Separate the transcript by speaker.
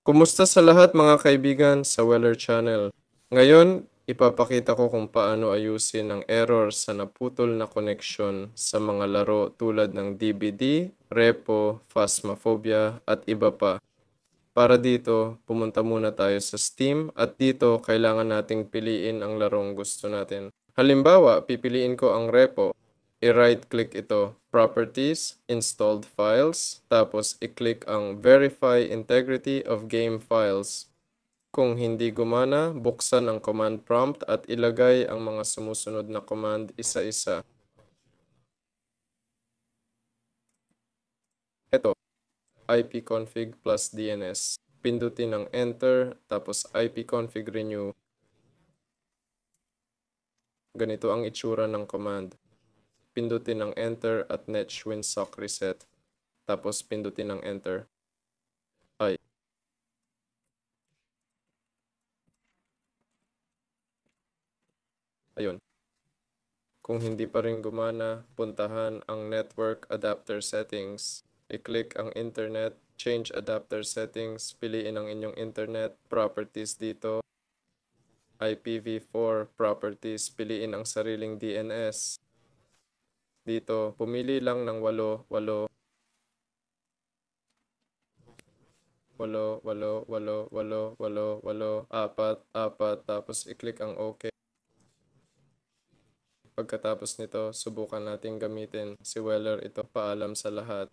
Speaker 1: Kumusta sa lahat mga kaibigan sa Weller Channel? Ngayon, ipapakita ko kung paano ayusin ang error sa naputol na koneksyon sa mga laro tulad ng DBD, Repo, Phasmophobia at iba pa. Para dito, pumunta muna tayo sa Steam at dito kailangan nating piliin ang larong gusto natin. Halimbawa, pipiliin ko ang Repo. I-right click ito, Properties, Installed Files, tapos i-click ang Verify Integrity of Game Files. Kung hindi gumana, buksan ang command prompt at ilagay ang mga sumusunod na command isa-isa. Ito, ipconfig plus DNS. Pindutin ang enter, tapos ipconfig renew. Ganito ang itsura ng command. Pindutin ang enter at netshwinsock reset. Tapos pindutin ang enter. Ay. Ayun. Kung hindi pa rin gumana, puntahan ang network adapter settings. I-click ang internet, change adapter settings, piliin ang inyong internet, properties dito, IPv4 properties, piliin ang sariling DNS. Dito, pumili lang ng 8, 8, 8, 8, 8, 8, 8, 8, 4, 4, tapos i-click ang OK. Pagkatapos nito, subukan nating gamitin si Weller ito. Paalam sa lahat.